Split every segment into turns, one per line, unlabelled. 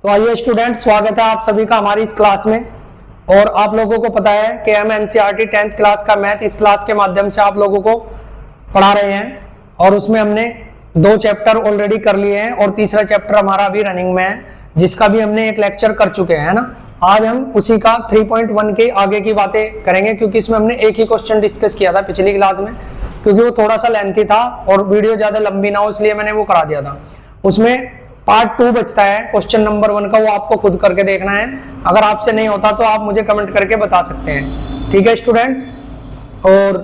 तो आइए स्टूडेंट, स्वागत है आप सभी का हमारी इस क्लास में। और आप लोगों को पता है कि हम एनसीईआरटी 10th क्लास का मैथ इस क्लास के माध्यम से आप लोगों को पढ़ा रहे हैं और उसमें हमने 2 चैप्टर ऑलरेडी कर लिए हैं और तीसरा चैप्टर हमारा अभी रनिंग में है, जिसका भी हमने एक लेक्चर कर चुके हैं ना। आज हम उसी का 3.1 के आगे की बातें करेंगे, क्योंकि इसमें हमने एक ही क्वेश्चन डिस्कस किया था पिछली क्लास में, क्योंकि वो थोड़ा सा लेंथी था और वीडियो ज्यादा लंबी ना हो इसलिए मैंने वो करा दिया था। उसमें पार्ट 2 बचता है क्वेश्चन नंबर 1 का, वो आपको खुद करके देखना है। अगर आपसे नहीं होता तो आप मुझे कमेंट करके बता सकते हैं, ठीक है स्टूडेंट। और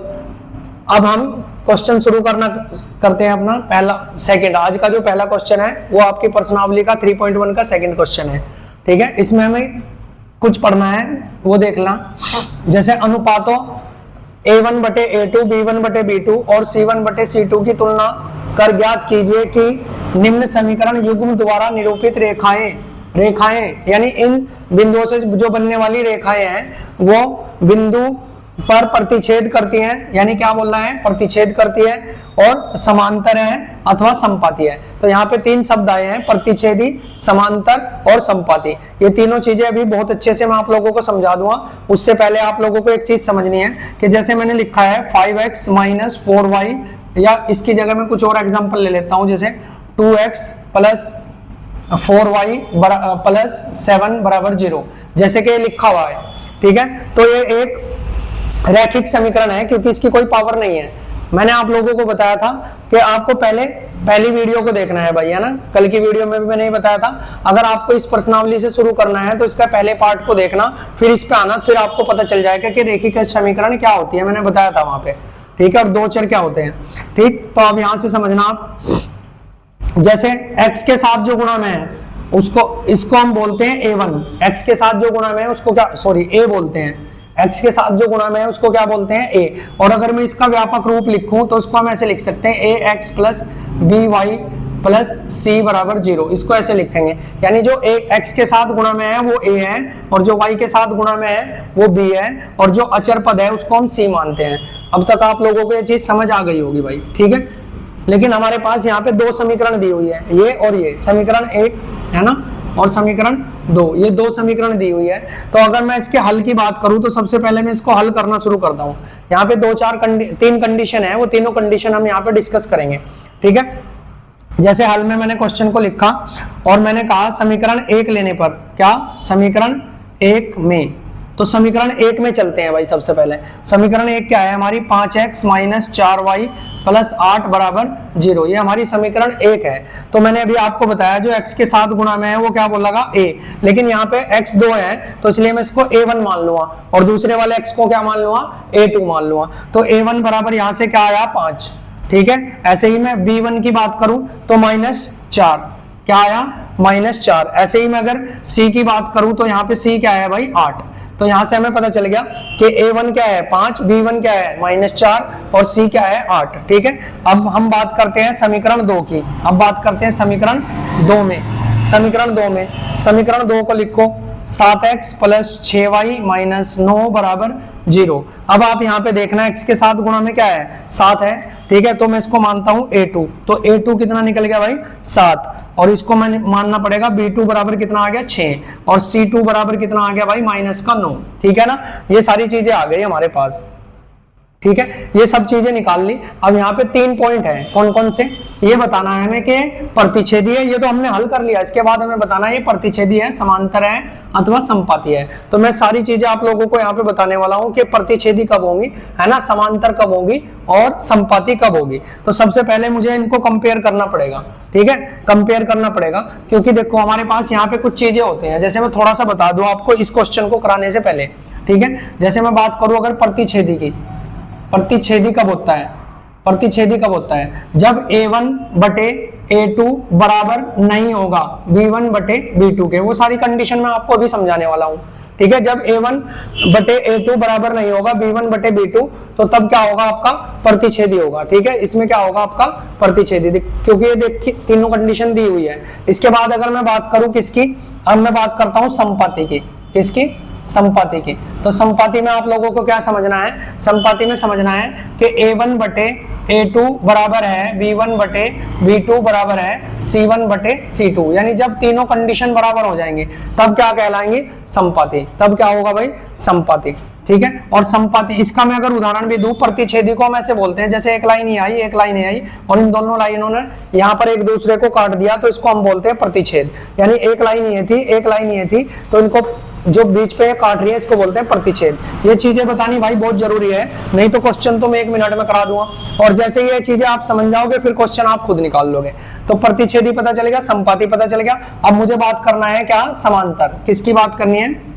अब हम क्वेश्चन शुरू करते हैं अपना सेकंड। आज का जो पहला क्वेश्चन है वो आपकी प्रश्नावली का 3.1 का सेकंड क्वेश्चन है, ठीक है। इसमें हमें कुछ पढ़ना है, वो देखना। जैसे अनुपातों A1 बटे A2, B1 बटे B2 और C1 बटे C2 की तुलना कर ज्ञात कीजिए कि निम्न समीकरण युग्म द्वारा निरूपित रेखाएं यानी इन बिंदुओं से जो बनने वाली रेखाएं हैं वो बिंदु पर प्रतिच्छेद करती हैं, यानी क्या बोल रहा है, प्रतिच्छेद करती है, और समांतर है अथवा संपाती है। तो यहाँ पे 3 शब्द आए हैं, प्रतिच्छेदी, समांतर और संपाती। ये तीनों चीजें अभी बहुत अच्छे से मैं आप लोगों को समझा दूंगा। उससे पहले आप लोगों को एक चीज समझनी है कि जैसे मैंने लिखा है 5x - 4y, या इसकी जगह में कुछ और एग्जांपल ले लेता हूं, जैसे 2x + 4y + 7 = 0, जैसे कि लिखा हुआ है, ठीक है। तो ये एक रैखिक समीकरण है क्योंकि इसकी कोई पावर नहीं है। मैंने आप लोगों को बताया था कि आपको पहली वीडियो को देखना है भाई, है ना। कल की वीडियो में भी मैंने ये बताया था, अगर आपको इस प्रश्नावली से शुरू करना है तो इसका पहले पार्ट को देखना, फिर इस पे आना, फिर आपको पता चल जाएगा कि रैखिक समीकरण क्या होती है। मैंने बताया था वहां पे, ठीक है, और 2 चर क्या होते हैं, ठीक। तो अब यहां से समझना आप, जैसे x के साथ जो गुणा में है इसको हम बोलते हैं A1। x के साथ जो गुणा में है उसको क्या, सॉरी, A बोलते हैं। x के साथ जो गुणा में है उसको क्या बोलते हैं, A। और अगर मैं इसका व्यापक रूप लिखूं तो उसको हम ऐसे लिख सकते हैं ax + by + c = 0। इसको ऐसे लिखेंगे, यानी जो x के साथ गुणा में है वो a है, और जो y के साथ गुणा में है वो b है, और जो अचर पद है उसको हम c मानते हैं। अब तक आप लोगों को ये चीज समझ आ गई होगी भाई, ठीक है। लेकिन हमारे पास यहाँ पे 2 समीकरण दी हुई है, ये और ये, समीकरण 1 है ना, और समीकरण 2, ये 2 समीकरण दी हुई है। तो अगर मैं इसके हल की बात करूं तो सबसे पहले मैं इसको हल करना शुरू करता हूं। यहाँ पे 3 कंडीशन है, वो तीनों कंडीशन हम यहाँ पे डिस्कस करेंगे, ठीक है। जैसे हल में मैंने क्वेश्चन को लिखा और मैंने कहा समीकरण 1 लेने पर, क्या, समीकरण 1 में, तो समीकरण 1 में चलते हैं भाई। सबसे पहले समीकरण 1 क्या है हमारी, 5x - 4y + 8 = 0, ये हमारी समीकरण 1 है। तो मैंने अभी आपको बताया जो x के साथ गुणा में है वो क्या बोलेगा, a, लेकिन यहाँ पे x 2 है तो इसलिए मैं इसको a1 मान लूंगा और दूसरे वाले x को क्या मान लूंगा, a2 मान लूंगा। तो a1 बराबर यहाँ से क्या आया, 5, ठीक है। ऐसे ही मैं b1 की बात करूं तो -4, क्या आया, -4। ऐसे ही मैं अगर c की बात करूं तो यहाँ पे c क्या है भाई, 8। तो यहां से हमें पता चल गया कि A1 क्या है, 5, B1 क्या है, -4 और C क्या है, 8, ठीक है। अब हम बात करते हैं समीकरण 2 की। अब बात करते हैं समीकरण 2 में। समीकरण 2 को लिखो, 7x + 6y - 9 = 0। अब आप यहाँ पे देखना x के साथ गुणा में क्या है, 7 है, ठीक है। तो मैं इसको मानता हूं A2, तो A2 कितना निकल गया भाई, 7, और इसको मैं मानना पड़ेगा B2 बराबर कितना आ गया, 6, और C2 बराबर कितना आ गया भाई, -9, ठीक है ना। ये सारी चीजें आ गई हमारे पास, ठीक है। ये सब चीजें निकाल ली। अब यहाँ पे 3 पॉइंट है, कौन कौन से, ये बताना है हमें कि प्रतिच्छेदी है, ये तो हमने हल कर लिया। इसके बाद हमें बताना है ये प्रतिच्छेदी है, समांतर है अथवा संपाती है। तो मैं सारी चीजें आप लोगों को यहाँ पे बताने वाला हूँ कि प्रतिच्छेदी कब होंगी, है ना, समांतर कब होगी और संपाती कब होगी। तो सबसे पहले मुझे इनको कंपेयर करना पड़ेगा, ठीक है, कंपेयर करना पड़ेगा, क्योंकि देखो हमारे पास यहाँ पे कुछ चीजें होती हैं। जैसे मैं थोड़ा सा बता दूं आपको इस क्वेश्चन को कराने से पहले, ठीक है। जैसे मैं बात करूं अगर प्रतिच्छेदी की, प्रतिच्छेदी कब होता है, प्रतिच्छेदी कब होता है, जब A1 बटे A2 बराबर नहीं होगा B1 बटे B2 के। वो सारी कंडीशन मैं आपको अभी समझाने वाला हूं, ठीक है। जब A1 बटे A2 बराबर नहीं होगा B1 बटे B2, तो तब क्या होगा, आपका प्रतिच्छेदी होगा, ठीक है। इसमें क्या होगा, आपका प्रतिच्छेदी, क्योंकि ये देखिए तीनों कंडीशन दी हुई है। इसके बाद अगर मैं बात करूं किसकी, अब मैं बात करता हूं संपाती की। किसकी, संपाति की। तो संपाति में आप लोगों को क्या समझना है, संपाति में समझना है कि a1 बटे a2 बराबर है b1 बटे b2 बराबर है c1 बटे c2, यानी जब तीनों कंडीशन बराबर हो जाएंगे तब क्या कहलाएंगे, संपाति। तब क्या होगा भाई, संपाति। ठीक है। और संपाति, इसका मैं अगर उदाहरण भी दूं, प्रतिच्छेदी को हम ऐसे बोलते हैं, जैसे एक लाइन ही आई, एक लाइन ही आई और इन दोनों लाइनों ने यहाँ पर एक दूसरे को काट दिया, तो इसको हम बोलते हैं प्रतिच्छेद। यानी एक लाइन ये थी, एक लाइन ये थी, तो इनको जो बीच पे काट रही है इसको बोलते हैं प्रतिच्छेद। ये चीजें बतानी भाई बहुत जरूरी है, नहीं तो क्वेश्चन तो मैं 1 मिनट में करा दूंगा, और जैसे ये चीजें आप समझ जाओगे फिर क्वेश्चन आप खुद निकाल लोगे। तो प्रतिच्छेदी पता चलेगा, संपाति पता चल गया। अब मुझे बात करना है क्या, समांतर। किसकी बात करनी है,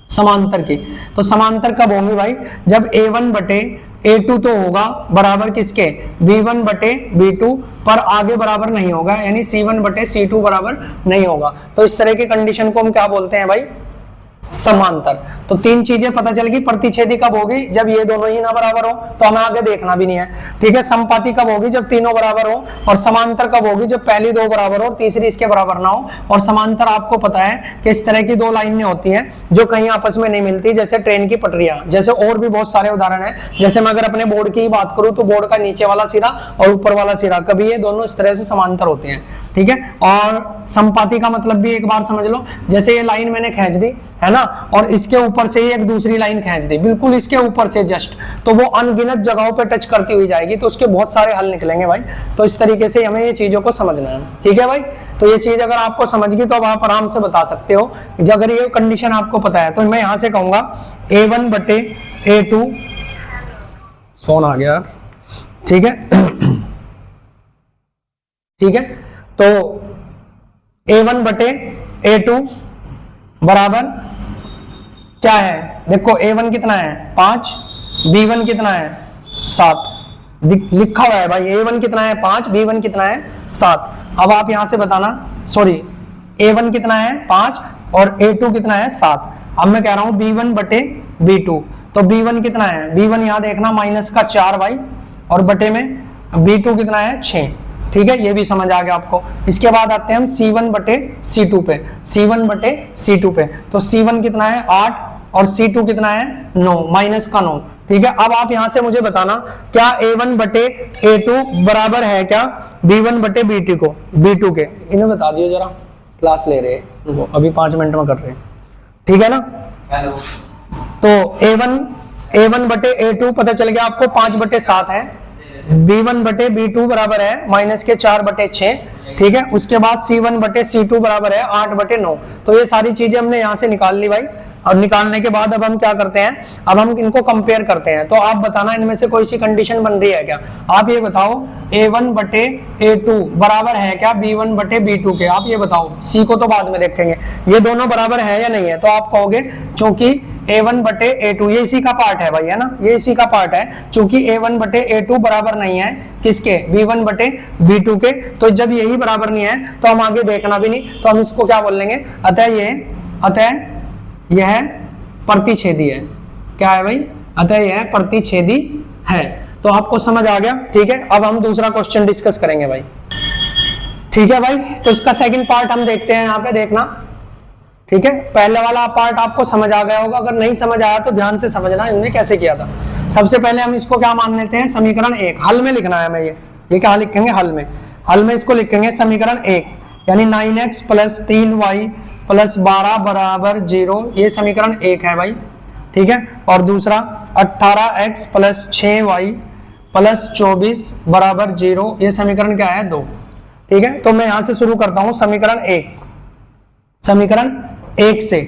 समांतर की। तो समांतर कब होंगी भाई, जब a1 बटे a2 तो होगा बराबर किसके, b1 बटे b2, पर आगे बराबर नहीं होगा, यानी c1 बटे c2 बराबर नहीं होगा। तो इस तरह की कंडीशन को हम क्या बोलते हैं भाई, समांतर। तो 3 चीजें पता चल गई। प्रतिच्छेदी कब होगी, जब ये दोनों ही ना बराबर हो, तो हमें आगे देखना भी नहीं है। ठीक है। संपाति कब होगी, जब तीनों बराबर हो। और समांतर कब होगी, जब पहली 2 बराबर हो और तीसरी इसके बराबर ना हो। और समांतर आपको पता है कि इस तरह की 2 लाइनें होती हैं जो कहीं आपस में नहीं मिलती, जैसे ट्रेन की पटरियां, जैसे और भी बहुत सारे उदाहरण है। जैसे मैं अगर अपने बोर्ड की ही बात करूं, तो बोर्ड का नीचे वाला सिरा और ऊपर वाला सिरा, कभी ये दोनों इस तरह से समांतर होते हैं। ठीक है। और संपाति का मतलब भी एक बार समझ लो, जैसे ये लाइन मैंने खींच दी है ना, और इसके ऊपर से ही एक दूसरी लाइन खींच दी, बिल्कुल इसके ऊपर से जस्ट, तो वो अनगिनत जगहों पे टच करती हुई जाएगी, तो उसके बहुत सारे हल निकलेंगे भाई। तो इस तरीके से हमें ये चीजों को समझना है। ठीक है भाई। तो ये चीज अगर आपको समझ गई तो अब आप आराम से बता सकते हो, अगर ये कंडीशन आपको पता है। तो मैं यहां से कहूंगा a1 बटे a2, फोन आ गया। ठीक है। ठीक है। तो a1 बटे a2 बराबर क्या है, देखो a1 कितना है 5, b1 कितना है 7, लिखा हुआ है भाई। a1 कितना है 5, b1 कितना है 7। अब आप यहां से बताना, सॉरी, a1 कितना है 5 और a2 कितना है 7। अब मैं कह रहा हूं b1 बटे b2, तो b1 कितना है, b1 यहां देखना माइनस का 4 भाई, और बटे में b2 कितना है 6। ठीक है। ये भी समझ आ गया आपको। इसके बाद आते हैं हम c1 बटे c2 पे, c1 बटे c2 पे। तो c1 कितना है 8 और c2 कितना है 9, माइनस का 9। ठीक है। अब आप यहां से मुझे बताना, क्या a1 बटे a2 बराबर है क्या b1 बटे b2 के। इन्हें बता दियो जरा, क्लास ले रहे हैं अभी 5 मिनट में कर रहे हैं। ठीक है ना। हेलो। तो a1 बटे a2 पता चल गया आपको 5 बटे 7 है, b1 बटे b2 बराबर है माइनस के 4 बटे 6। ठीक है। उसके बाद c1 बटे c2 बराबर है 8 बटे 9। तो ये सारी चीजें हमने यहां से निकाल ली भाई। और निकालने के बाद अब हम क्या करते हैं, अब हम इनको कंपेयर करते हैं। तो आप बताना इनमें से कोई सी कंडीशन बन रही है क्या। आप ये बताओ a1 बटे a2 बराबर है क्या b1 बटे b2 के, आप ये बताओ। c को तो बाद में देखेंगे, ये दोनों बराबर है या नहीं है। तो आप कहोगे चूंकि a1 बटे a2 ये इसी का पार्ट है भाई, है ना, ये इसी का पार्ट है। चूंकि a1 बटे a2 बराबर नहीं है किसके, b1 बटे b2 के, तो जब यही बराबर नहीं है तो हम आगे देखना भी नहीं, तो हम इसको क्या बोल लेंगे, अतः यह प्रतिच्छेदी है। क्या है भाई, अतः यह प्रतिच्छेदी है। तो आपको समझ आ गया। ठीक है। अब हम दूसरा क्वेश्चन डिस्कस करेंगे भाई। ठीक है भाई। तो इसका सेकंड पार्ट हम देखते हैं, यहाँ पे देखना। ठीक है। पहले वाला पार्ट आपको समझ आ गया होगा, अगर नहीं समझ आया तो ध्यान से समझना इन्होंने कैसे किया था। सबसे पहले हम इसको क्या मान लेते हैं, समीकरण 1 हल में लिखना है हमें। ये क्या लिखेंगे, हल में इसको लिखेंगे समीकरण 1, यानी 9x प्लस 3y प्लस 12 बराबर 0, ये समीकरण 1 है भाई। ठीक है। और दूसरा 18x प्लस 6y प्लस 24 बराबर 0, ये समीकरण क्या है 2। ठीक है। तो मैं यहां से शुरू करता हूं समीकरण 1 से।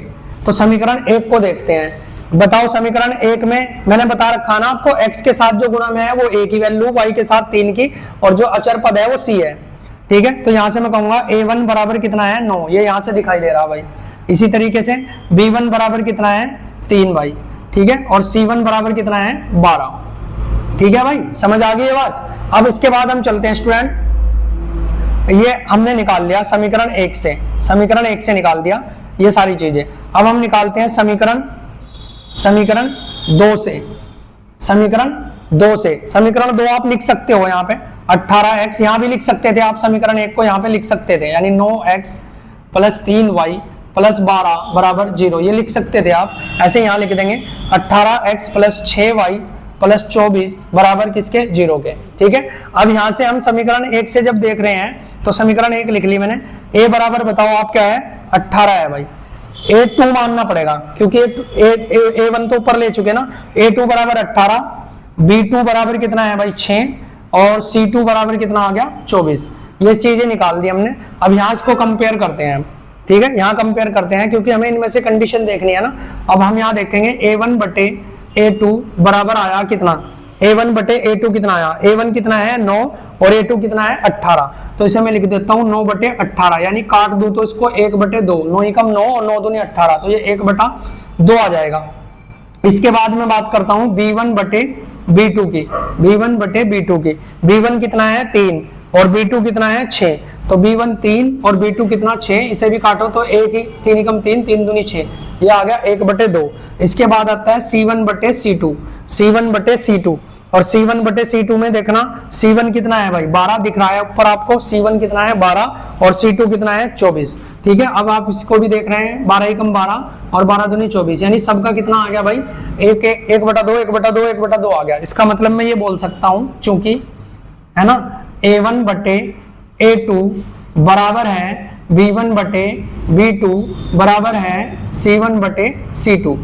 तो समीकरण 1 को देखते हैं। बताओ समीकरण 1 में मैंने बता रखा ना आपको, x के साथ जो गुणा में है वो a की वैल्यू, y के साथ 3 की, और जो अचर पद है वो c है। ठीक है। तो यहां से मैं कहूंगा a1 बराबर कितना है 9, ये यहां से दिखाई दे रहा भाई। इसी तरीके से b1 बराबर कितना है 3 भाई। ठीक है। और c1 बराबर कितना है 12। ठीक है भाई, समझ आ गई ये बात। अब इसके बाद हम चलते हैं स्टूडेंट, ये हमने निकाल लिया समीकरण 1 से निकाल दिया ये सारी चीजें। अब हम निकालते हैं समीकरण 2 से। समीकरण 2 आप लिख सकते हो यहाँ पे 18x, यहाँ भी लिख सकते थे आप, समीकरण 1 को यहाँ पे लिख सकते थे, यानी 9x प्लस 3y प्लस 12 बराबर 0, ये लिख सकते थे आप, ऐसे यहाँ लिख देंगे 18x प्लस 6y प्लस 24 बराबर किसके 0 के। ठीक है, अब यहाँ से हम समीकरण 1 से जब देख रहे हैं तो समीकरण 1 लिख ली मैंने, a बराबर बताओ आप क्या है 18 है भाई, a2 मानना पड़ेगा क्योंकि a1 तो ऊपर ले चुके ना, a2 बराबर 18, b2 बराबर कितना है भाई 6 और c2 बराबर कितना आ गया 24, ये चीजें निकाल दी हमने। अब यहाँ इसको कंपेयर करते हैं, ठीक है, यहाँ कंपेयर करते हैं क्योंकि हमें इनमें से कंडीशन देखनी है ना। अब हम यहाँ देखेंगे a1 बटे a2 बराबर आया कितना, a1 बटे a2 कितना आया, a1 कितना है 9 और a2 कितना है 18, तो इसे मैं लिख देता हूँ 9 बटे 18, यानी काट दूं तो इसको 1 बटे 2, 9 एकम 9 और 9 दूनी 18, तो ये 1 बटा 2 आ जाएगा। इसके बाद में बात करता हूँ b1 बटे b2 की, b1 बटे b2 की, b1 कितना है 3 और b2 कितना है 6, तो b1 3 और b2 कितना 6, इसे भी काटो तो 1 ही 3 एकम 3, 3 दूनी 6, ये आ गया 1 बटे 2। इसके बाद आता है c1 बटे c2, c1 बटे c2, और c1 बटे c2 में देखना c1 कितना है भाई 12 दिख रहा है ऊपर आपको, c1 कितना है 12 और c2 कितना है 24। ठीक है, अब आप इसको भी देख रहे हैं 12 एकम 12 और 12 दूनी 24, यानी सबका कितना आ गया भाई 1 बटा 2 1 बटा 2 1 बटा 2 आ गया। इसका मतलब मैं ये बोल सकता हूं चूंकि है ना a1 बटे a2 बराबर है b1 बटे b2 बराबर है c1 बटे c2,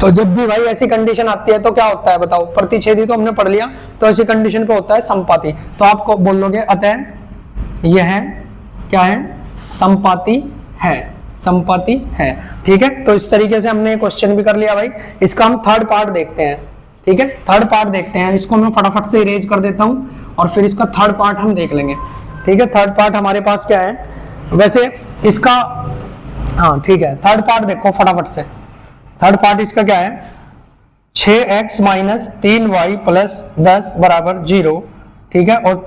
तो जब भी भाई ऐसी कंडीशन आती है तो क्या होता है बताओ, प्रतिच्छेदी तो हमने पढ़ लिया, तो ऐसी कंडीशन पे होता है संपाती, तो आपको बोल लोगे अतः यह क्या है संपाती है, संपाती है। ठीक है, तो इस तरीके से हमने क्वेश्चन भी कर लिया भाई। इसका हम थर्ड पार्ट देखते हैं, ठीक है, थर्ड पार्ट देखते हैं, इसको मैं फटाफट से इरेज कर देता हूं और फिर इसका थर्ड पार्ट हम देख लेंगे। ठीक है, थर्ड पार्ट हमारे पास क्या है वैसे इसका, हाँ ठीक है, थर्ड पार्ट देखो फटाफट से। थर्ड पार्ट इसका क्या है 6x माइनस 3y प्लस 10 बराबर 0, ठीक है, और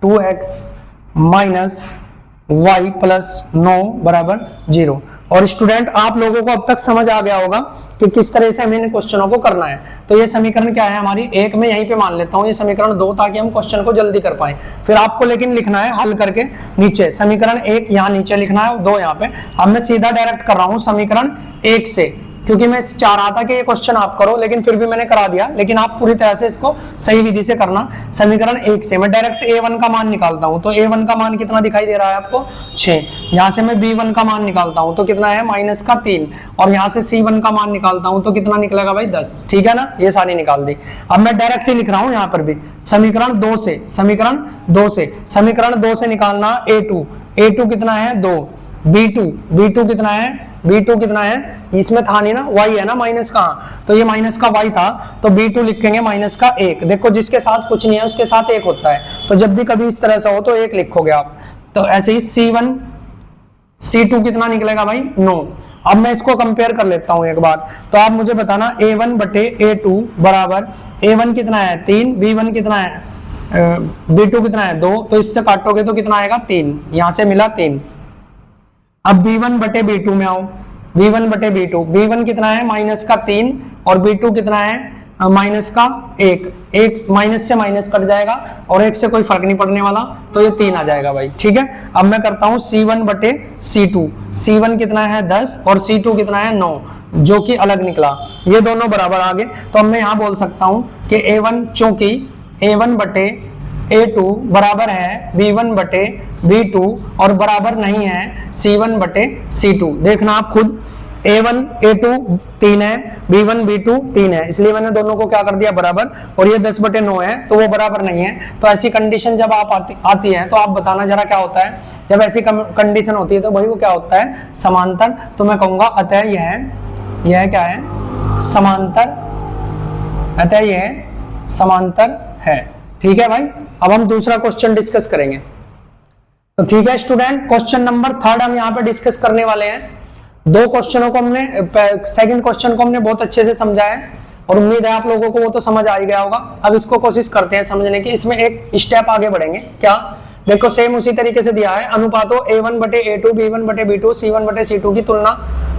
2x माइनस y प्लस 9 बराबर 0। और स्टूडेंट आप लोगों को अब तक समझ आ गया होगा कि किस तरह से हमें इन क्वेश्चनों को करना है। तो ये समीकरण क्या है हमारी, एक में यहीं पे मान लेता हूँ ये समीकरण 2, ताकि हम क्वेश्चन को जल्दी कर पाए। फिर आपको लेकिन लिखना है हल करके नीचे, समीकरण 1 यहाँ नीचे लिखना है, 2 यहाँ पे। अब मैं सीधा डायरेक्ट कर रहा हूँ समीकरण 1 से, क्योंकि मैं चाह रहा था कि ये क्वेश्चन आप करो, लेकिन फिर भी मैंने करा दिया, लेकिन आप पूरी तरह से इसको सही विधि से करना। समीकरण 1 से मैं डायरेक्ट a1 का मान निकालता हूं, तो a1 का मान कितना दिखाई दे रहा है आपको 6, यहां से मैं b1 का मान निकालता हूं तो कितना है -3, और यहां से c1 का मान निकालता हूं तो कितना निकलेगा भाई 10। ठीक है ना, ये सारी निकाल दी। अब मैं डायरेक्ट ही लिख रहा हूं यहां पर भी समीकरण 2 से, समीकरण 2 से निकालना a2 कितना है 2, b2 कितना है, b2 कितना है, इसमें था नहीं ना y है ना, माइनस का, तो ये माइनस का y था, तो b2 लिखेंगे माइनस का 1। देखो जिसके साथ कुछ नहीं है उसके साथ 1 होता है, तो जब भी कभी इस तरह से हो तो 1 लिखोगे आप। तो ऐसे ही c2 कितना निकलेगा भाई 9। अब मैं इसको कंपेयर कर लेता हूं एक बार, तो आप मुझे बताना a1 बटे a2 बराबर a1 कितना है 3, b1 कितना है b2 कितना है 2, तो इससे काटोगे तो कितना आएगा 3, यहां से मिला 3। अब b1 बटे b2 में आओ, b1 बटे b2 कितना है -3 और b2 कितना है -1, एक माइनस से माइनस कट जाएगा और 1 से कोई फर्क नहीं पड़ने वाला, तो ये 3 आ जाएगा भाई। ठीक है, अब मैं करता हूं c1 बटे c1 कितना है 10 और c2 कितना है 9, जो कि अलग निकला, ये दोनों बराबर आ गए। तो अब मैं यहां बोल सकता हूं कि a1 चूंकि a1 बटे a2 बराबर है b1 बटे b2 और बराबर नहीं है c1 बटे c2। देखना आप खुद, a1 a2 3 है, b1 b2 3 है, इसलिए मैंने दोनों को क्या कर दिया बराबर, और ये 10 बटे 9 है तो वो बराबर नहीं है। तो ऐसी कंडीशन जब आप आती है तो आप बताना जरा क्या होता है, जब ऐसी कंडीशन होती है तो भाई वो क्या होता है समांतर। तो मैं कहूंगा अतः यह क्या है समांतर, अतः यह समांतर है। ठीक है भाई, अब हम दूसरा क्वेश्चन डिस्कस करेंगे। तो ठीक है स्टूडेंट, क्वेश्चन नंबर 3 हम यहाँ पे डिस्कस करने वाले हैं। 2 क्वेश्चनों को हमने, सेकंड क्वेश्चन को हमने बहुत अच्छे से समझा है और उम्मीद है आप लोगों को वो तो समझ आ ही गया होगा। अब इसको कोशिश करते हैं समझने की, इसमें एक स्टेप आगे बढ़ेंगे। क्या देखो सेम उसी तरीके से दिया है, अनुपातों a1 बटे a2, b1 बटे b2, c1 बटे c2 की तुलना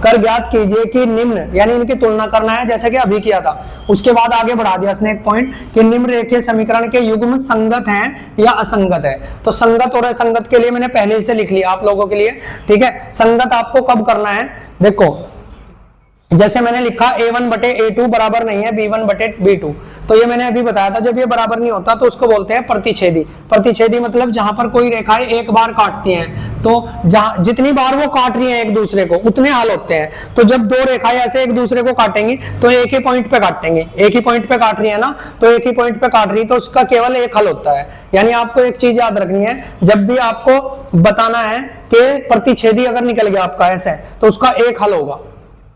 कर ज्ञात कीजिए कि निम्न, यानी इनकी तुलना करना है जैसे कि अभी किया था। उसके बाद आगे बढ़ा दिया इसने एक पॉइंट कि निम्न रेखीय समीकरण के युग्म संगत हैं या असंगत है। तो संगत और असंगत के लिए मैंने पहले से लिख लिया आप लोगों के लिए, ठीक है। संगत आपको कब करना है, देखो जैसे मैंने लिखा a1 बटे a2 बराबर नहीं है b1 बटे b2, तो ये मैंने अभी बताया था जब ये बराबर नहीं होता तो उसको बोलते हैं प्रतिच्छेदी। प्रतिच्छेदी मतलब जहां पर कोई रेखाएं एक बार काटती हैं, तो जहां जितनी बार वो काट रही हैं एक दूसरे को उतने हल होते हैं। तो जब दो रेखाएं ऐसे एक दूसरे को काटेंगी तो एक ही पॉइंट पे काटेंगे, एक ही पॉइंट पे काट रही है ना, तो एक ही पॉइंट पे काट रही है तो उसका केवल एक हल होता है। यानी आपको एक चीज याद रखनी है, जब भी आपको बताना है कि प्रतिच्छेदी अगर निकल गया आपका ऐसे तो उसका एक हल होगा,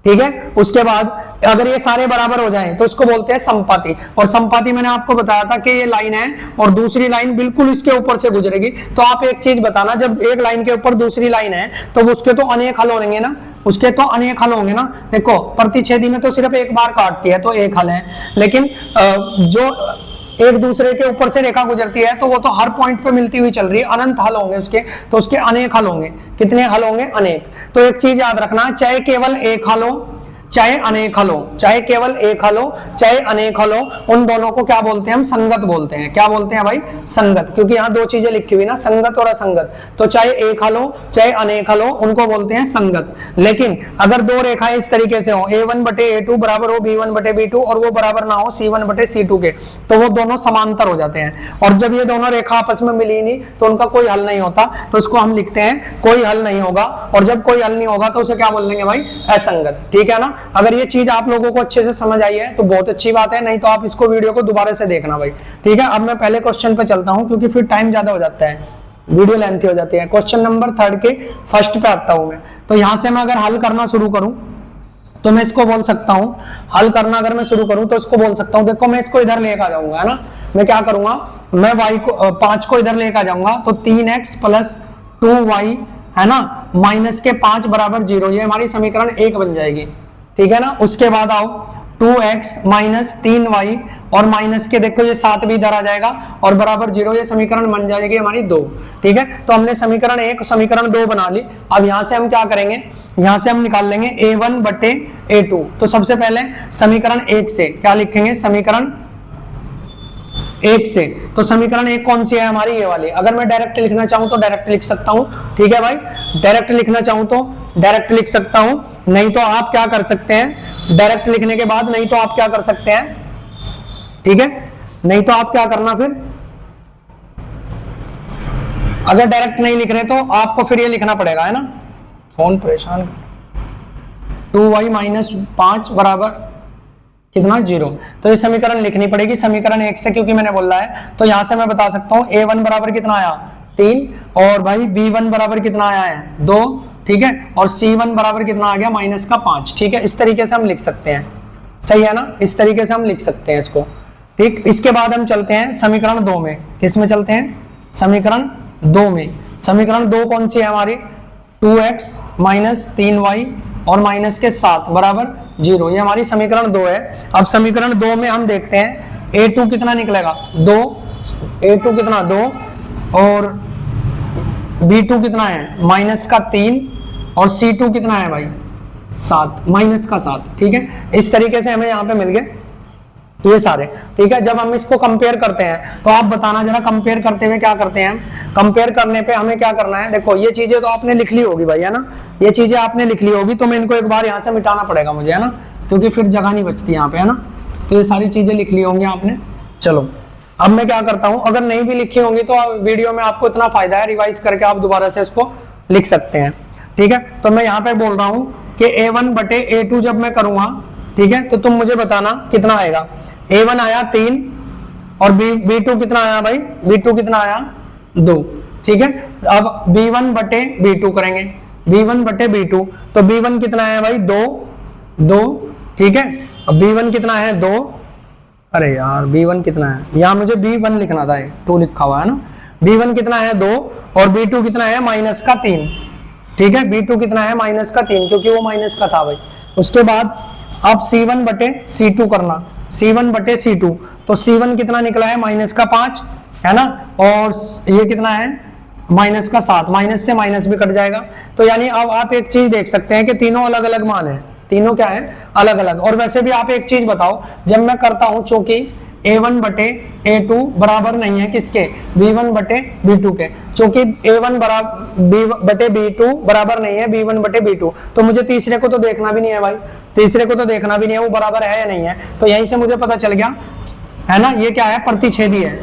ठीक है। उसके बाद अगर ये सारे बराबर हो जाएं तो उसको बोलते हैं समपाती। और समपाती मैंने आपको बताया था कि ये लाइन है और दूसरी लाइन बिल्कुल इसके ऊपर से गुजरेगी। तो आप एक चीज बताना, जब एक लाइन के ऊपर दूसरी लाइन है तो उसके तो अनेक हल होंगे ना, उसके तो अनेक हल होंगे ना। देखो प्रतिच्छेदी में तो सिर्फ एक बार काटती है तो एक हल है, लेकिन जो एक दूसरे के ऊपर से रेखा गुजरती है तो वो तो हर पॉइंट पे मिलती हुई चल रही है, अनंत हल होंगे उसके, तो उसके अनेक हल होंगे। कितने हल होंगे, अनेक। तो एक चीज याद रखना, चाहे केवल एक हल हो चाहे अनेक हल हो, चाहे केवल एक हल हो चाहे अनेक हल हो, उन दोनों को क्या बोलते हैं हम, संगत बोलते हैं। क्या बोलते हैं भाई, संगत। क्योंकि यहाँ दो चीजें लिखी हुई ना, संगत और असंगत, तो चाहे एक हल हो चाहे अनेक हल हो उनको बोलते हैं संगत। लेकिन अगर दो रेखाएं इस तरीके से हो, a1 बटे a2 बराबर हो b1 बटे b2 और वो बराबर ना हो c1 बटे c2 के, तो वो दोनों समांतर हो जाते हैं। और जब ये दोनों रेखा आपस में मिली नहीं तो उनका कोई हल नहीं होता, तो इसको हम लिखते हैं कोई हल नहीं होगा। और जब कोई हल नहीं होगा तो उसे क्या बोल देंगे भाई, असंगत। ठीक है ना। अगर ये चीज आप लोगों को अच्छे से समझ आई है तो बहुत अच्छी बात है, नहीं तो आप इसको वीडियो को दोबारा से देखना भाई, ठीक है। अब मैं पहले क्वेश्चन पे चलता हूं क्योंकि फिर टाइम ज्यादा हो जाता है, वीडियो लेंथी हो जाती है। क्वेश्चन नंबर 3 के फर्स्ट पे आता हूं मैं। तो यहां से मैं अगर हल करना शुरू करूं तो मैं इसको बोल सकता हूं, हल करना अगर मैं शुरू करूं तो इसको बोल सकता हूं, देखो मैं इसको इधर लेकर आ जाऊंगा, है ना। मैं क्या करूंगा, मैं y को 5 को इधर लेकर आ जाऊंगा तो 3x प्लस 2y है ना माइनस के 5 बराबर 0, ये हमारी समीकरण 1 बन जाएगी, ठीक है ना। उसके बाद आओ 2x माइनस 3y और माइनस के देखो ये 7 भी इधर आ जाएगा और बराबर 0, ये समीकरण बन जाएगी हमारी 2, ठीक है। तो हमने समीकरण 1 समीकरण 2 बना ली। अब यहां से हम क्या करेंगे, यहां से हम निकाल लेंगे a1 बटे a2। तो सबसे पहले समीकरण 1 से क्या लिखेंगे, समीकरण 1 से। तो समीकरण 1 कौन सी है हमारी, ये वाली। अगर मैं डायरेक्ट लिखना चाहूं तो डायरेक्ट लिख सकता हूं, ठीक है भाई। डायरेक्ट लिखना चाहूं तो डायरेक्ट लिख सकता हूं, नहीं तो आप क्या कर सकते हैं, डायरेक्ट लिखने के बाद नहीं तो आप क्या कर सकते हैं, ठीक है। नहीं तो आप क्या करना फिर, अगर डायरेक्ट नहीं लिख रहे तो आपको फिर ये लिखना पड़ेगा, है ना। फोन परेशान कर। 2y माइनस 5 बराबर कितना, 0। तो ये समीकरण लिखनी पड़ेगी समीकरण 1 से, क्योंकि मैंने बोला है। तो यहां से मैं बता सकता हूं a1 बराबर कितना आया 3 और भाई b1 बराबर कितना आया है 2, ठीक है। और c1 बराबर कितना आ गया माइनस का 5, ठीक है। इस तरीके से हम लिख सकते हैं, सही है ना। इस तरीके से हम लिख सकते हैं इसको, ठीक। इसके बाद हम चलते हैं समीकरण 2 में। किस में चलते हैं, समीकरण 2 में। समीकरण 2 कौन सी है हमारी, 2x माइनस 3y और माइनस के 7 बराबर 0, ये हमारी समीकरण 2 है। अब समीकरण 2 में हम देखते हैं a2 कितना निकलेगा 2, a2 कितना 2 और b2 कितना है माइनस का 3 और c2 कितना है भाई 7, माइनस का 7, ठीक है। इस तरीके से हमें यहाँ पे मिल गए ये सारे, ठीक है। जब हम इसको कंपेयर करते हैं तो आप बताना जरा, कंपेयर करते हुए क्या करते हैं हम, कंपेयर करने पे हमें क्या करना है। देखो ये चीजें तो आपने लिख ली होगी भाई, है ना, ये चीजें आपने लिख ली होगी। तो मैं इनको एक बार यहाँ से मिटाना पड़ेगा मुझे, है ना, क्योंकि फिर जगह नहीं बचती यहाँ पे, है ना। तो ये सारी चीजें लिख ली होंगी आपने। चलो अब मैं क्या करता हूँ, अगर नहीं भी लिखी होंगी तो वीडियो में आपको इतना फायदा है, रिवाइज करके आप दोबारा से इसको लिख सकते हैं, ठीक है। तो मैं यहाँ पे बोल रहा हूँ कि a1 बटे a2 जब मैं करूंगा, ठीक है, तो तुम मुझे बताना कितना आएगा। a1 आया 3 और b2 कितना आया भाई, b2 कितना आया 2, ठीक है। अब b1 बटे b2 करेंगे, b1 बटे b2, तो b1 कितना है भाई 2, ठीक है। अब b1 कितना है 2, अरे यार b1 कितना है, यहाँ मुझे b1 लिखना था, 2 लिखा हुआ है ना। b1 कितना है 2 और b2 कितना है माइनस का 3, ठीक है। b2 कितना है माइनस का 3, क्योंकि वो माइनस का था भाई। उसके बाद अब c1 बटे c2 करना, c1 बटे c2, तो c1 कितना निकला है माइनस का 5, है ना। और ये कितना है माइनस का 7, माइनस से माइनस भी कट जाएगा। तो यानी अब आप एक चीज देख सकते हैं कि तीनों अलग अलग मान है, तीनों क्या है, अलग अलग। और वैसे भी आप एक चीज बताओ, जब मैं करता हूं चूंकि a1 बटे a2 बराबर नहीं है किसके, b1 बटे b2 के, चूंकि a1 बटे b2 बराबर नहीं है b1 बटे b2, तो मुझे तीसरे को तो देखना भी नहीं है भाई, तीसरे को तो देखना भी नहीं है वो बराबर है या नहीं है। तो यहीं से मुझे पता चल गया है ना, ये क्या है, प्रतिच्छेदी है।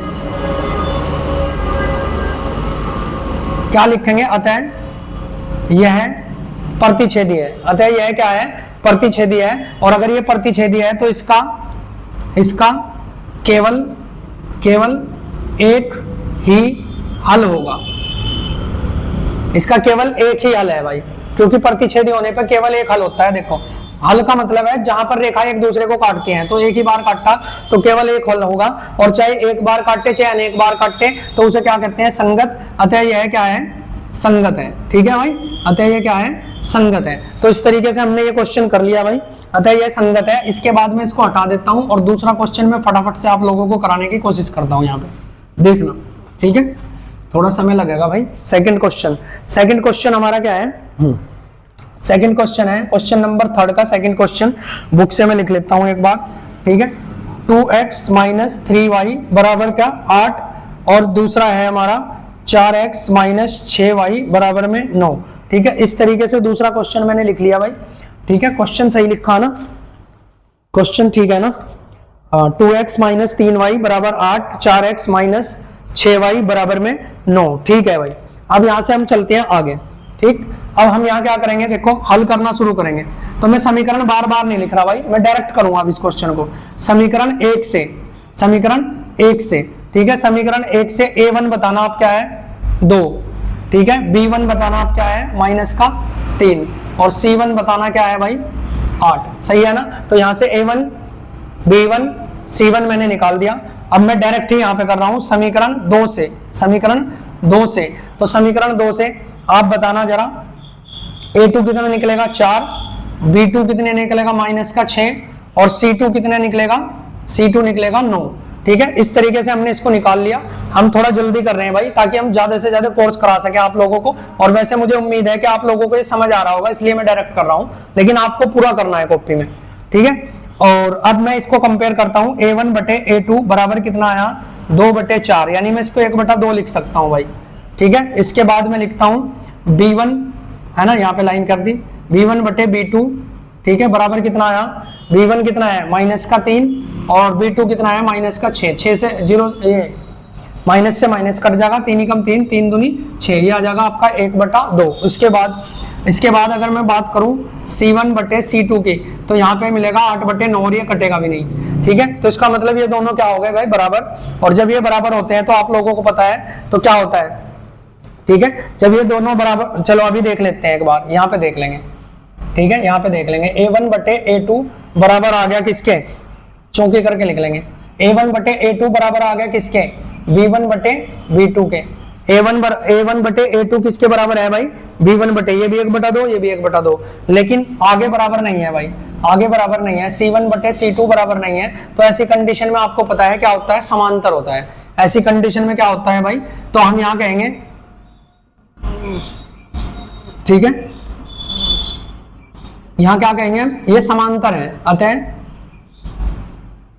क्या लिखेंगे, अतः यह प्रतिच्छेदी है, अतः यह क्या है, प्रतिच्छेदी है। और अगर ये प्रतिच्छेदी है तो इसका केवल एक ही हल होगा, इसका केवल एक ही हल है भाई, क्योंकि प्रतिच्छेदी होने पर केवल एक हल होता है। देखो हल का मतलब है जहां पर रेखा एक दूसरे को काटती हैं, तो एक ही बार काटा तो केवल एक हल होगा, और चाहे एक बार काटे चाहे अनेक बार काटे तो उसे क्या कहते हैं, संगत। अतः यह क्या है, संगत है। ठीक है भाई, अतः यह क्या है, संगत है। तो इस तरीके से हमने ये क्वेश्चन कर लिया भाई, अतः यह संगत है। इसके बाद में इसको हटा देता हूं और दूसरा क्वेश्चन मैं फटाफट से आप लोगों को कराने की कोशिश करता हूं, यहाँ पे देखना, ठीक है, थोड़ा समय लगेगा भाई। सेकंड क्वेश्चन हमारा क्या है, सेकंड क्वेश्चन है क्वेश्चन नंबर 3 का सेकंड क्वेश्चन, बुक से मैं लिख लेता हूं एक बार, ठीक है। 2x माइनस 3y बराबर क्या, 8, और दूसरा है हमारा 4x माइनस 6y बराबर में 9। ठीक है, इस तरीके से दूसरा क्वेश्चन मैंने लिख लिया भाई। ठीक है, क्वेश्चन सही लिखा ना, क्वेश्चन ठीक है ना। 2x माइनस 3y बराबर 8, 4x माइनस 6y बराबर में 9। ठीक है भाई, अब यहां से हम चलते हैं आगे। ठीक, अब हम यहाँ क्या करेंगे, देखो हल करना शुरू करेंगे। तो मैं समीकरण बार बार नहीं लिख रहा भाई, मैं डायरेक्ट करूंगा अब इस क्वेश्चन को समीकरण 1 से। ठीक है, समीकरण 1 से a1 बताना आप क्या है, 2। ठीक है, b1 बताना आप क्या है, माइनस का 3, और c1 बताना क्या है भाई, 8। सही है ना। तो यहाँ से a1 b1 c1 मैंने निकाल दिया। अब मैं डायरेक्ट ही यहाँ पे कर रहा हूँ समीकरण 2 से। तो समीकरण 2 से आप बताना जरा, a2 कितना निकलेगा, 4, b2 कितने निकलेगा, माइनस का 6, और c2 कितने निकलेगा, c2 निकलेगा 9। ठीक है, इस तरीके से हमने इसको निकाल लिया। हम थोड़ा जल्दी कर रहे हैं भाई, ताकि हम ज्यादा से ज्यादा कोर्स करा सके आप लोगों को। और वैसे मुझे उम्मीद है कि आप लोगों को ये समझ आ रहा होगा, इसलिए मैं डायरेक्ट कर रहा हूं, लेकिन आपको पूरा करना है कॉपी में। ठीक है, और अब मैं इसको कंपेयर करता हूं, a1 बटे a2 बराबर कितना आया, 2 बटे 4, यानी मैं इसको 1 बटा 2 लिख सकता हूं भाई। ठीक है, इसके बाद में लिखता हूं b1, है ना, यहाँ पे लाइन कर दी, b1 बटे b2, ठीक है, बराबर कितना आया, b1 कितना है, माइनस का 3, और b2 कितना है, माइनस का 6। 6 से 0, ये माइनस से माइनस कट जाएगा, 3 एकम 3, 3 दूनी 6, ये आ जाएगा आपका 1 बटा 2। इसके बाद अगर मैं बात करूं c1 बटे c2 की, तो यहाँ पे मिलेगा 8 बटे 9, और ये कटेगा भी नहीं। ठीक है, तो इसका मतलब ये दोनों क्या हो गए भाई, बराबर। और जब ये बराबर होते हैं तो आप लोगों को पता है तो क्या होता है, ठीक है, जब ये दोनों बराबर, चलो अभी देख लेते हैं एक बार, यहाँ पे देख लेंगे। ठीक है, यहाँ पे देख लेंगे, a1 बटे a2 बराबर आ गया किसके, चौके करके लिख लेंगे, a1 बटे a2 बराबर आ गया किसके, b1 बटे b2 के। a1 बटे a2 किसके बराबर है भाई, b1 बटे, ये भी 1 बटा 2, ये भी 1 बटा 2, लेकिन आगे बराबर नहीं है भाई, आगे बराबर नहीं है, c1 बटे c2 बराबर नहीं है। तो ऐसी कंडीशन में आपको पता है क्या होता है, समांतर होता है। ऐसी कंडीशन में क्या होता है भाई, तो हम यहाँ कहेंगे, ठीक है, यहां क्या कहेंगे हम, ये समांतर है, अतः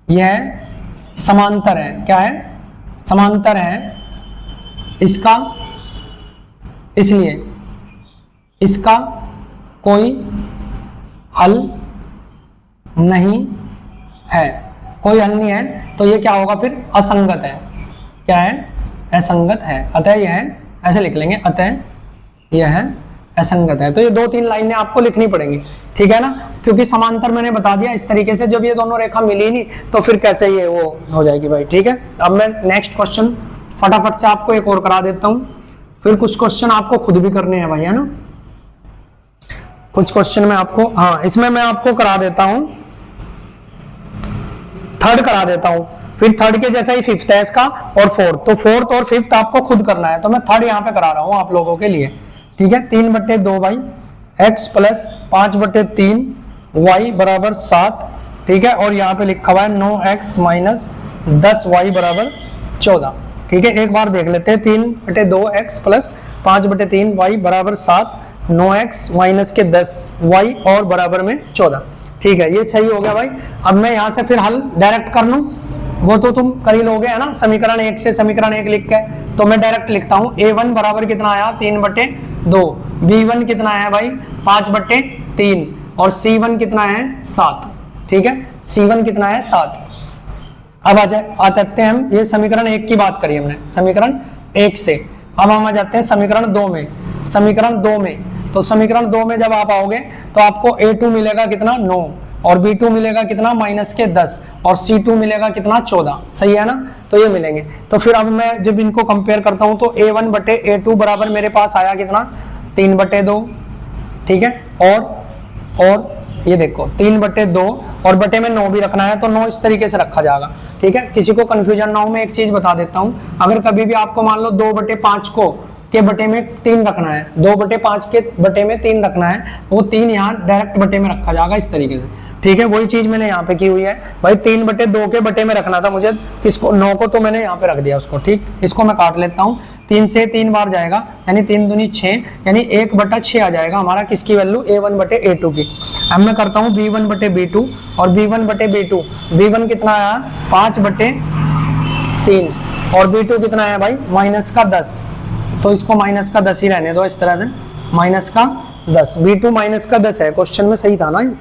यह समांतर है। क्या है, समांतर है, इसका, इसलिए इसका कोई हल नहीं है, कोई हल नहीं है, तो ये क्या होगा फिर, असंगत है। क्या है, असंगत है, अतः यह, ऐसे लिख लेंगे, अतः यह असंगत है। तो ये 2-3 लाइनें आपको लिखनी पड़ेंगी, ठीक है ना, क्योंकि समांतर मैंने बता दिया इस तरीके से, जब ये दोनों रेखा मिली नहीं तो फिर कैसे ये वो हो जाएगी भाई। ठीक है, अब मैं नेक्स्ट क्वेश्चन फटाफट से आपको एक और करा देता हूं, फिर कुछ क्वेश्चन आपको खुद भी करने हैं भाई, है ना, कुछ क्वेश्चन में आपको, हाँ इसमें मैं आपको करा देता हूं, थर्ड करा देता हूं, फिर थर्ड के जैसा ही फिफ्थ है इसका, और फोर्थ। तो फोर्थ और फिफ्थ आपको खुद करना है, तो मैं थर्ड यहाँ पे करा रहा हूँ आप लोगों के लिए। ठीक है, 3 बटे 2 भाई, x प्लस 5 बटे 3 y बराबर 7। ठीक है, और यहाँ पे लिखा हुआ है 9x माइनस 10y बराबर 14। ठीक है, एक बार देख लेते हैं। 3/2x प्लस 5/3y बराबर 7, 9x माइनस के 10y और बराबर में 14। ठीक है, ये सही हो गया भाई। अब मैं यहाँ से फिर हल डायरेक्ट कर लूँ, वो तो तुम कर ही लोगे है ना, समीकरण 1 से समीकरण 1 लिख के। तो मैं डायरेक्ट लिखता हूँ a1 बराबर कितना आया 3/2, b1 कितना है भाई 5/3 और c1 कितना है 7। ठीक है, c1 कितना है 7। अब आते हैं हम, ये समीकरण 1 की बात करी हमने, समीकरण 1 से। अब हम आ जाते हैं समीकरण 2 में। समीकरण 2 में, तो समीकरण 2 में जब आप आओगे तो आपको a2 मिलेगा कितना 9 और b2 मिलेगा कितना माइनस के 10 और c2 मिलेगा कितना 14। सही है ना, तो ये मिलेंगे। तो फिर अब मैं जब इनको कंपेयर करता हूं तो a1/a2 बराबर मेरे पास आया कितना 3/2। ठीक है, और ये देखो 3/2 और बटे में 9 भी रखना है तो 9 इस तरीके से रखा जाएगा। ठीक है, किसी को कंफ्यूजन ना हो, मैं एक चीज बता देता हूं, अगर कभी भी आपको मान लो 2/5 को के बटे में 3 रखना है, 2/5 के बटे में 3 रखना है, वो 3 यहाँ डायरेक्ट बटे में रखा जाएगा इस तरीके से। ठीक है, वही चीज मैंने यहाँ पे की हुई है भाई। 3/2 के बटे में रखना था मुझे किसको 9 को, तो मैंने यहाँ पे रख दिया उसको। ठीक, इसको मैं काट लेता हूँ, 3 से 3 बार जाएगा यानी 3 दूनी 6 यानी 1/6 आ जाएगा हमारा किसकी वैल्यू a1/a2 की। अब मैं करता हूँ b1/b2 और b1/b2, b1 कितना आया 5/3 और b2 कितना है भाई माइनस का 10, तो इसको माइनस का 10 ही रहने दो इस तरह से, माइनस का 10। b2 माइनस का 10 है, क्वेश्चन में सही था ना ये?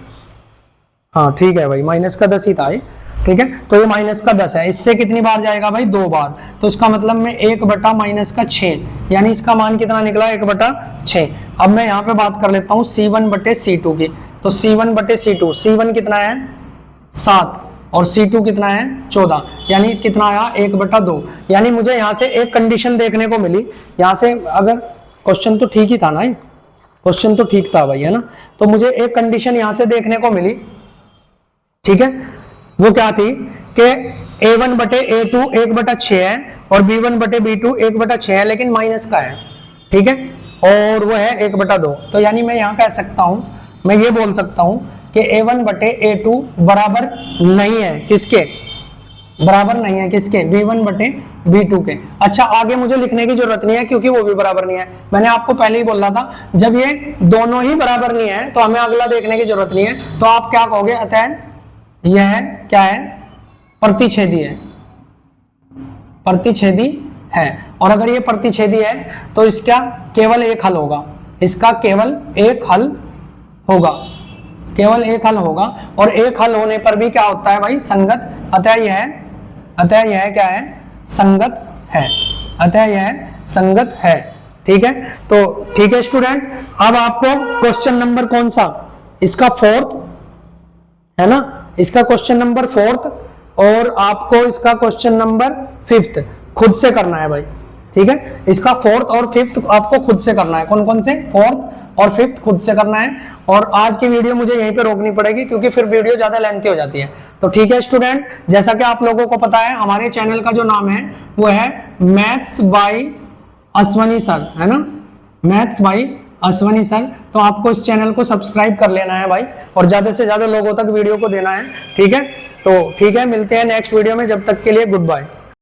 हाँ ठीक है भाई, माइनस का 10 ही था ये। ठीक है, तो ये माइनस का 10 है, इससे कितनी बार जाएगा भाई 2 बार, तो इसका मतलब में 1/-6 यानी इसका मान कितना निकला 1/6। अब मैं यहाँ पे बात कर लेता हूँ c1/c2 की, तो c1/c2, c1 कितना है 7 और c2 कितना है 14 यानी कितना आया 1/2। यानी मुझे यहाँ से एक कंडीशन देखने को मिली, यहाँ से अगर क्वेश्चन तो ठीक ही था ना, ये क्वेश्चन तो ठीक था भाई है ना, तो मुझे एक कंडीशन यहाँ से देखने को मिली। ठीक है, वो क्या थी कि a1/a2 1/6 है और b1/b2 1/6 है, लेकिन माइनस का है। ठीक है, और वो है 1/2। तो यानी मैं यहाँ कह सकता हूं, मैं ये बोल सकता हूं कि a1/a2 बराबर नहीं है किसके, बराबर नहीं है किसके b1/b2 के। अच्छा, आगे मुझे लिखने की जरूरत नहीं है क्योंकि वो भी बराबर नहीं है। मैंने आपको पहले ही बोला था जब ये दोनों ही बराबर नहीं है तो हमें अगला देखने की जरूरत नहीं है। तो आप क्या कहोगे, अतः यह क्या है प्रतिच्छेदी है, प्रतिच्छेदी है। और अगर ये प्रतिच्छेदी है तो इसका केवल एक हल होगा, इसका केवल एक हल होगा, केवल एक हल होगा। और एक हल होने पर भी क्या होता है भाई संगत, अतः यह क्या है संगत है, अतः यह संगत है। ठीक है, तो ठीक है स्टूडेंट, अब आपको क्वेश्चन नंबर कौन सा, इसका 4th है ना, इसका क्वेश्चन नंबर 4th और आपको इसका क्वेश्चन नंबर 5th खुद से करना है भाई। ठीक है, इसका 4th और 5th आपको खुद से करना है। कौन कौन से, 4th और 5th खुद से करना है। और आज की वीडियो मुझे यहीं पे रोकनी पड़ेगी क्योंकि फिर वीडियो ज्यादा लेंथी हो जाती है। तो ठीक है स्टूडेंट, जैसा कि आप लोगों को पता है हमारे चैनल का जो नाम है वो है मैथ्स बाय अश्वनी सर, है ना, मैथ्स बाय अश्वनी सर। तो आपको इस चैनल को सब्सक्राइब कर लेना है भाई और ज्यादा से ज्यादा लोगों तक वीडियो को देना है। ठीक है, तो ठीक है, मिलते हैं नेक्स्ट वीडियो में, जब तक के लिए गुड बाय।